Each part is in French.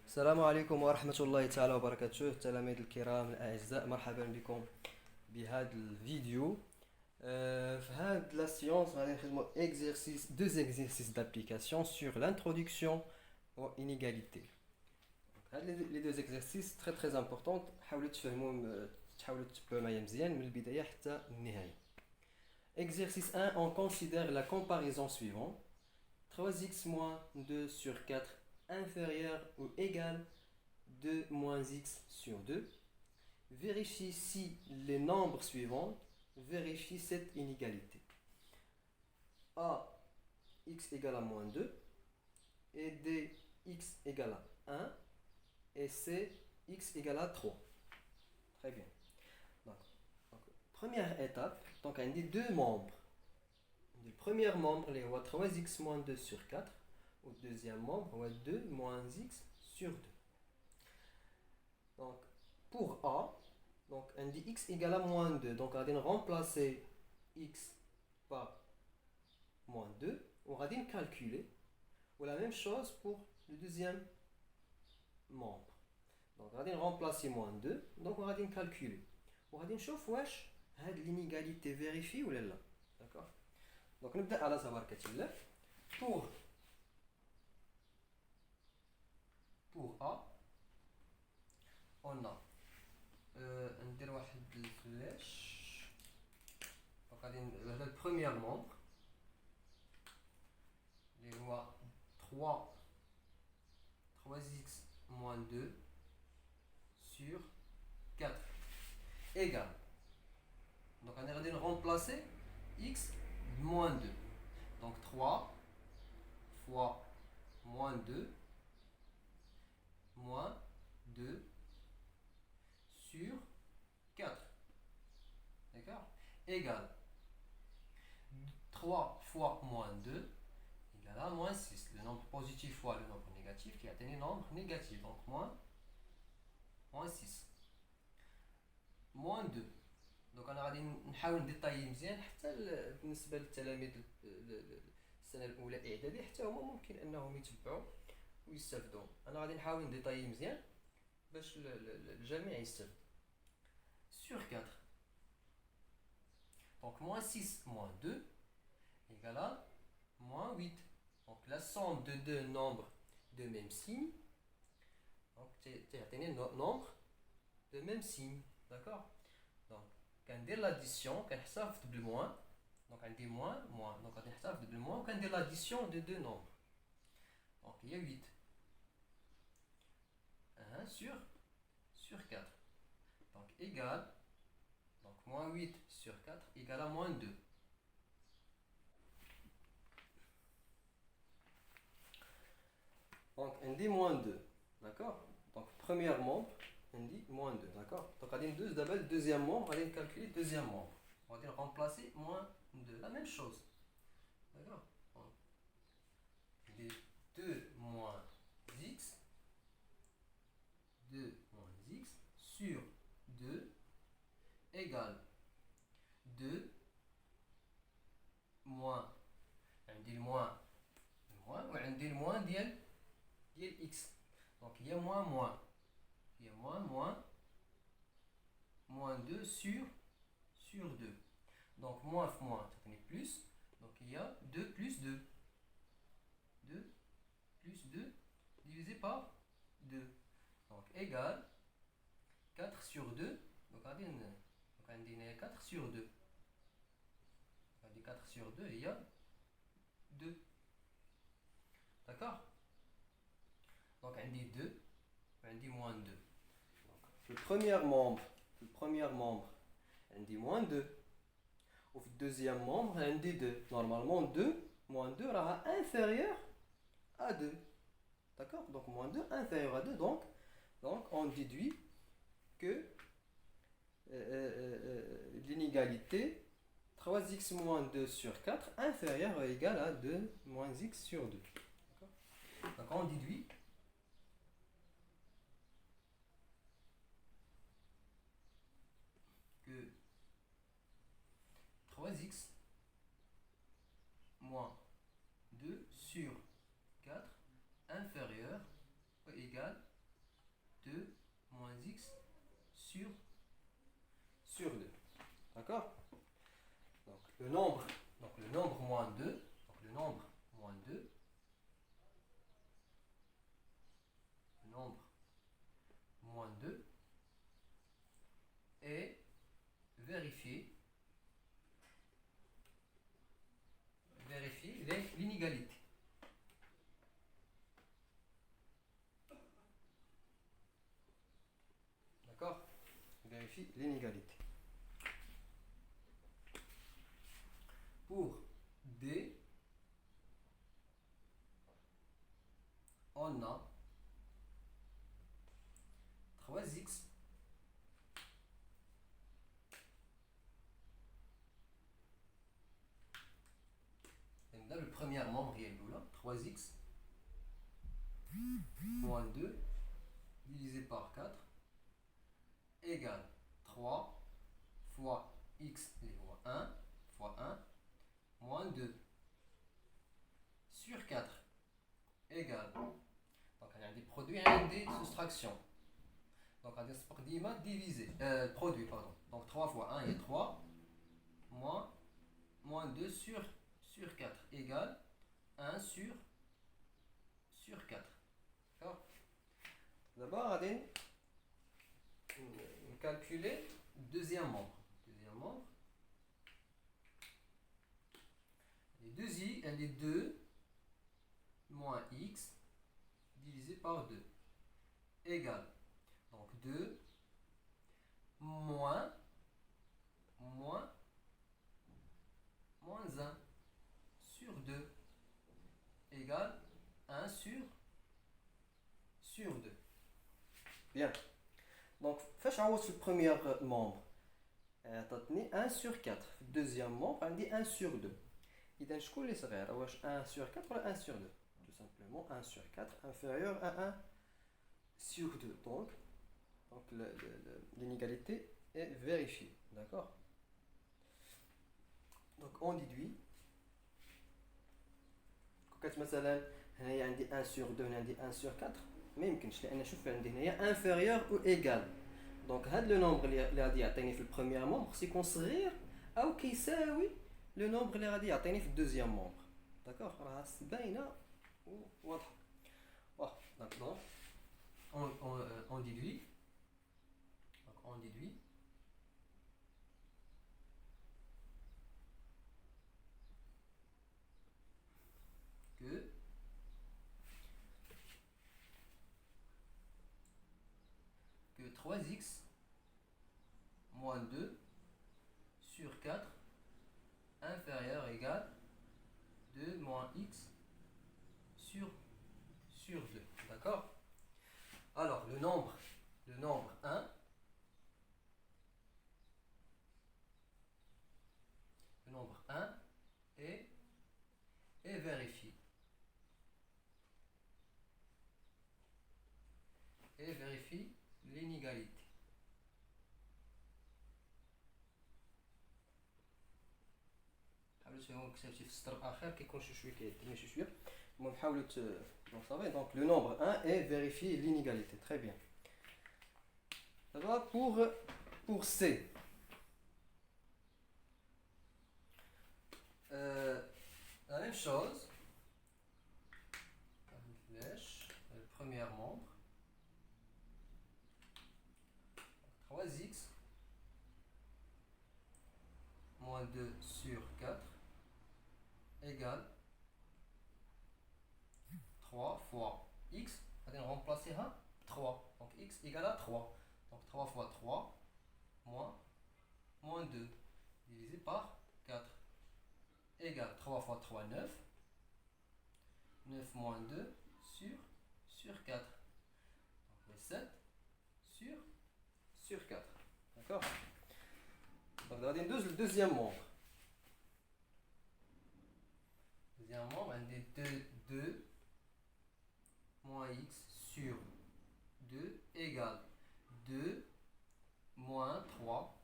السلام عليكم ورحمة الله تعالى وبركاته التلاميذ الكرام الأعزاء، مرحبا بكم بهذا الفيديو. في هذا لا سيونس غادي نخدمو deux exercices d'application sur l'introduction aux inégalités. هاد les deux exercices très importants. حاولوا تفهموهم، تحاولوا تتبعوا معايا مزيان من البداية حتى النهاية. Exercice 1, on considère la comparaison suivante. 3x moins 2 sur 4 inférieur ou égal 2 moins x sur 2. Vérifie si les nombres suivants vérifient cette inégalité. A, x égale à moins 2, et D, x égale à 1, et C, x égale à 3. Très bien. Donc, première étape, donc on dit deux membres. Le premier membre, les 3x moins 2 sur 4. Au deuxième membre, on va 2 moins x sur 2. Donc, pour A, donc on dit x égale à moins 2. Donc, on va remplacer x par moins 2. On va calculer. Ou la même chose pour le deuxième membre. Donc, on va remplacer moins 2. Donc, on va calculer. On va voir si l'inégalité vérifie ou là. D'accord? Donc, on va savoir pour A, on a ندير واحد الفلاش. Donc غادي هذا البروميير membre اللي هو 3x moins 2 sur 4 égale. Donc on va remplacer x moins 2. Donc 3 fois moins 2 moins 2 sur 4. D'accord? Égale 3 fois moins 2 égale à moins 6. Le nombre positif fois le nombre négatif qui atteint le nombre négatif. Donc moins 6. Moins 2. Donc انا غادي نحاول نديطايي مزيان حتى بالنسبه للتلاميذ السنه الاولى اعدادي، حتى هما ممكن انهم يتبعوا ويستافدوا. انا غادي نحاول نديطايي مزيان باش الجميع يستافد. Sur 4. Donc moins 6 moins 2 égale à moins 8. Donc la somme de deux nombres de même signe. Donc tu as un nombre de même signe. D'accord? Donc quand on dit l'addition, quand on fait le moins, donc on dit moins, moins. Donc on fait le moins, quand on dit l'addition de deux nombres. Donc il y a 8. 1 sur 4. Donc égal. Donc moins 8 sur 4 égale à moins 2. Donc on dit moins 2. D'accord? Donc premier membre, on dit moins 2. D'accord? Donc on dit d'abord le deuxième membre, on va calculer le deuxième membre. On va remplacer moins 2. La même chose. D'accord? On dit 2 moins x. 2 moins x sur 2 égale 2 moins, on dit le moins, ou on dit le moins ديال x. Donc il y a moins moins, il y a moins 2 sur 2. Donc moins fois moins, ça fait plus. Donc il y a 2 plus 2. 2 plus 2 divisé par 2. Donc égal 4 sur 2. Donc on dit 4 sur 2. On dit 4 sur 2, il y a 2. D'accord? Donc on dit 2, on dit moins 2. Donc, le premier membre, on dit moins 2. Au deuxième membre, on dit 2. Normalement 2 moins 2 sera inférieur à 2. D'accord? Donc moins 2 inférieur à 2. Donc on déduit que l'inégalité 3x moins 2 sur 4 inférieur ou égal à 2 moins x sur 2. Donc on déduit que 3x moins 2 sur 4 inférieur ou égal le nombre, donc le nombre moins 2, donc le nombre moins 2, le nombre moins 2 est vérifier l'inégalité. D'accord? Vérifie l'inégalité. Pour D, on a 3x là, le premier membre est là, 3x moins 2 divisé par 4 égale 3 fois x égale 1 fois 1 moins 2 sur 4 égale, donc on a des produits et des soustractions. Donc on a divisé, produit, pardon. Donc 3 fois 1 est 3, moins 2 sur 4 égale 1 sur 4. D'accord? D'abord, on va calculer le deuxième membre. Les 2 moins x divisé par 2 égale, donc 2 moins 1 sur 2 égale 1 sur 2. Bien. Donc, faisons le premier membre. 1 sur 4. Le deuxième membre, on dit 1 sur 2. إذا شكون اللي صغير؟ واش 1 sur 4 ولا 1 sur 2؟ Tout simplement 1 sur 4 inférieur à 1 sur 2. Donc l'inégalité est vérifiée. D'accord? Donc on déduit. كنت مثلا هنايا عندي 1 sur 2 هنا عندي 1 sur 4 ما يمكنش لان شوف عندي هنايا inférieur ou égal. دونك هاد لو نومبر اللي غادي يعطيني في البروميير مومبر خصو يكون صغير او كيساوي لو نومبر اللي غادي يعطيني في الدوزيام مومبر. داكوغ راه باينه وواضحه. دونك on déduit. Donc on déduit que 3x moins 2 sur 4 inférieur égale 2 moins x sur 2. D'accord? Alors, le nombre 1, est vérifié. Et vérifie l'inégalité. كتبتي في السطر الاخر كيكون شويه كيهدم شويه. المهم حاولوا دونك صافي. دونك لو نومبر 1 est vérifier l'inégalité. Très bien. Ça va pour C. La même chose. Le premier membre. 3x moins 2 sur 4 égale 3 fois x. On va remplacer 3. Donc x égale à 3. Donc 3 fois 3 moins 2 divisé par 4 égale 3 fois 3, 9. 9 moins 2 sur 4. Donc 7 sur 4. D'accord? Donc on a le deuxième membre. On a 2 moins x sur 2 égale 2 moins 3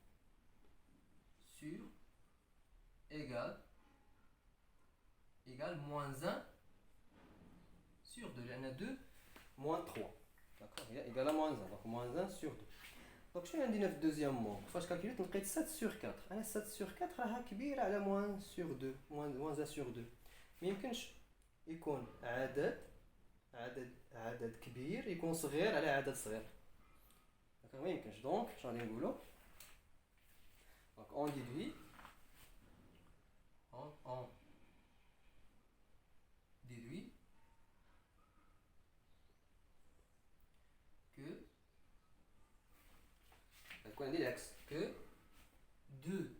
sur égale moins 1 sur 2. Il y en a 2 moins 3. D'accord? Il y a égal à moins 1. Donc moins 1 sur 2. دونك شنو عندنا في الدوزيام مون فاش كالكوليت لقيت 7 sur 4 انا 7 sur 4 راها كبيره على موان sur 2 موان 1 sur 2 ما يمكنش يكون عدد كبير يكون صغير على عدد صغير ما يمكنش دونك شنو غادي نقولوا دونك اون ديدوي on déduit que quoi on dit l'axe que 2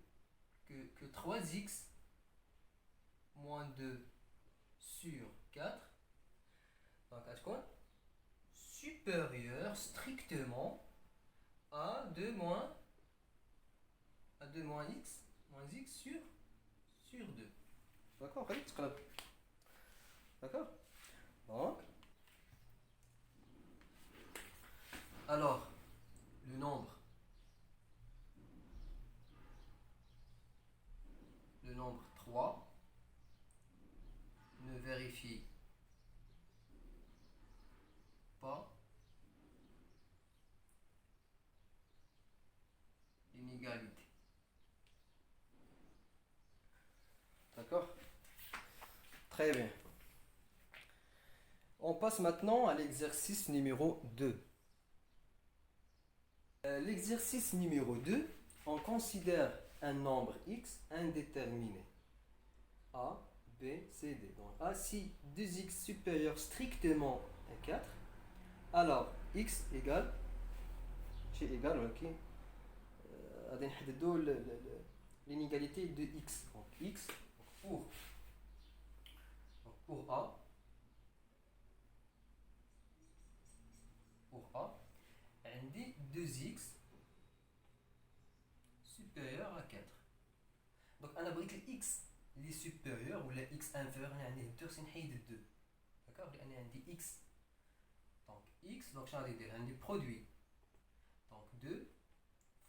que 3x moins 2 sur 4 donc à quoi supérieur strictement à 2 moins x sur 2. D'accord, d'accord. Donc, alors, le nombre 3 ne vérifie pas l'inégalité. D'accord? Très bien. On passe maintenant à l'exercice numéro 2. L'exercice numéro 2, on considère un nombre x indéterminé. A, B, C, D. Donc A, si 2x supérieur strictement à 4, alors x égale, c'est égal, ok. L'inégalité de x. Donc x, pour A, on dit 2x supérieur à 4. Donc on a pris que x est supérieur ou la x inférieur à 2, c'est 2. D'accord? On a dit x. Donc x, donc je vais dire, on dit produit. Donc 2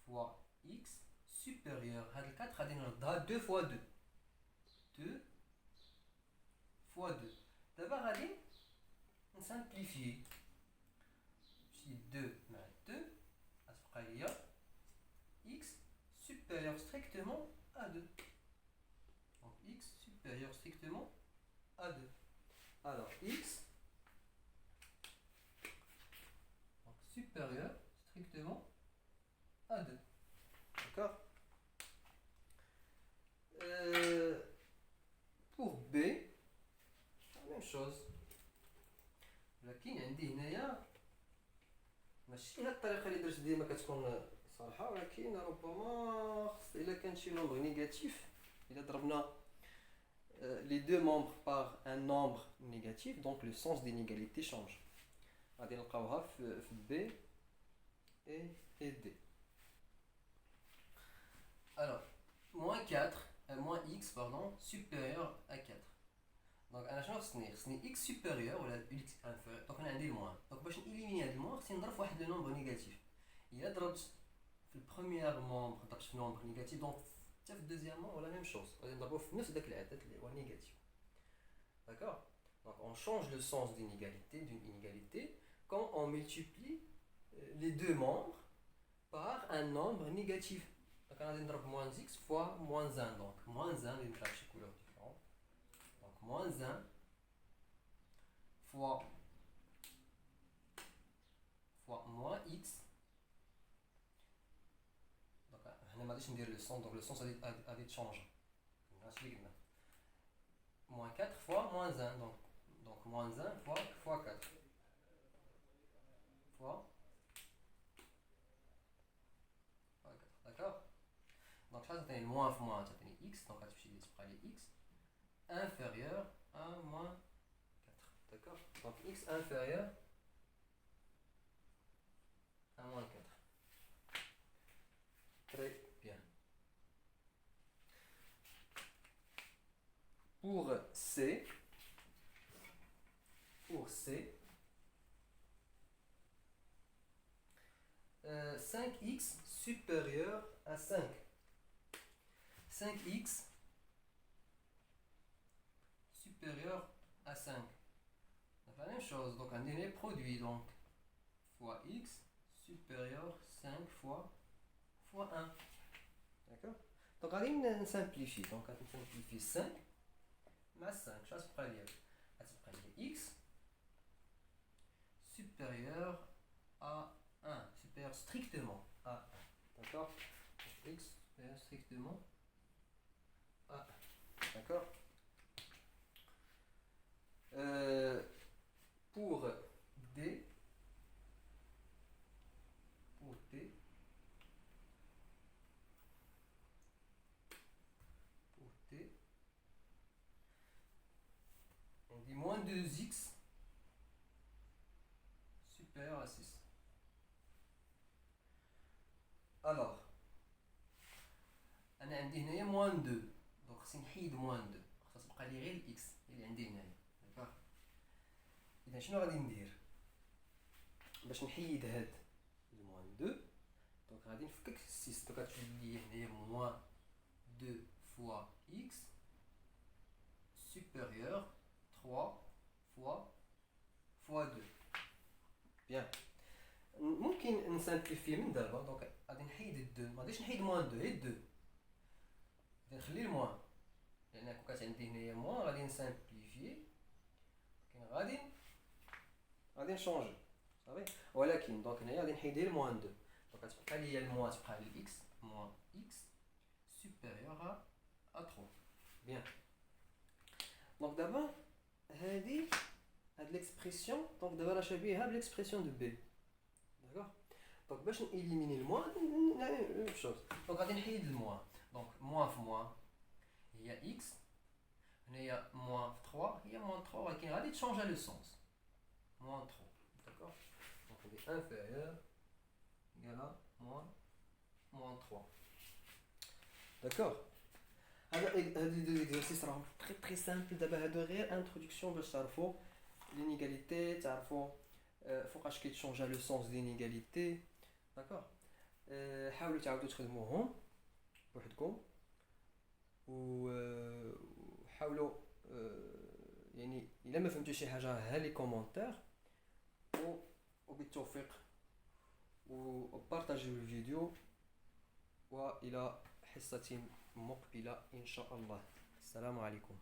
fois x supérieur à 4, on a 2 fois 2. 2 fois 2. D'abord, on simplifie. Si 2 مع 2, il y a x supérieur strictement à 2. Donc x supérieur strictement à 2. Alors x donc, supérieur strictement à 2. D'accord? Pour B, la même chose. لكن عندي هنايا ماشي هاد الطريقه اللي درت ديما كتكون صالحه ولكن ربما خص الا كان شي نومبر نيجاتيف الا ضربنا les deux membres par un nombre négatif donc le sens d'inégalité change غادي نلقاوها في B et D. Alors moins 4 moins x pardon supérieur à 4. Donc انا شنو خصني x supérieur ولا x inférieur. دونك انا عندي الموان دونك باش نيليميني هاد الموان خصني نضرب في واحد لو نومبر نيجاتيف. الا ضربت في البروميير مومبر ضربت في نومبر نيجاتيف دونك حتى في الدوزيام ولا ميم شوز غادي نضربو في نفس داك العدد اللي هو نيجاتيف. D'accord? Donc on change le sens d'une inégalité quand on multiplie les deux membres par un nombre négatif. Donc on va dire moins x fois moins 1. Donc moins 1, on va faire couleur différente. Donc moins 1 fois moins x. Donc on va dire le sens, donc le sens a des change. Moins 4 fois moins 1. Donc moins 1 fois 4. Fois 4. D'accord? Donc ça c'est moins fois moins, ça c'est x. Donc là tu vais aller x inférieur à moins 4. D'accord? Donc x inférieur à moins 4. Très bien. Pour C, 5x supérieur à 5. 5x supérieur à 5. Donc la même chose, donc un délai produit, donc fois x supérieur 5 fois 1. D'accord. Donc, on simplifie. Donc, on simplifie 5 مع 5. Ça se prend x supérieur à 1. Supérieur strictement à 1. D'accord. X supérieur strictement à 1. D'accord. Pour D, pour T, on dit moins 2x supérieur à 6. Alors, أنا عندي هنايا moins 2. Donc خصني نحيد moins 2. خاص تبقى لي غير x اللي عندي هنايا. داكوغ. إذا شنو غادي ندير؟ باش نحيد هاد moins 2. دونك غادي نفكك 6. دونك غتولي لي هنايا moins 2 fois x supérieur 3 fois 2. Bien. ممكن نسامبليفي من دابا. دونك غادي نحيد الدو. ما غاديش نحيد موان 2 غير الدو. غادي نخلي الموان لان كون كانت عندي هنايا موان غادي نسامبليفي. ولكن غادي نشونجي صافي. ولكن دونك هنايا غادي نحيد غير موان 2. دونك غتبقى لي الموان تبقى لي اكس موان اكس supérieur à 3. Bien. Donc d'abord, هاد l'expression, donc d'abord la شبيهة l'expression de B. D'accord. Donc باش éliminer le moins, la même chose. Donc غادي نحيد le moins. Donc moins في moins هي x. هنايا moins في 3 هي moins 3 ولكن غادي تشونجا le sens. Moins 3. D'accord. Donc on dit inférieur égale à moins 3. D'accord. هاد l'exercice راهم très simple. دابا هادو غير introduction باش تعرفوا l'inégalité, تعرفوا فوقاش كيتشونجا لو سونس d'inégalité. داكوغ. حاولوا تعاودوا تخدموهم بوحدكم وحاولوا يعني الا ما فهمتوا شي حاجه ها لي كومونتير وبالتوفيق وبارطاجيو الفيديو والى حصه مقبله ان شاء الله. السلام عليكم.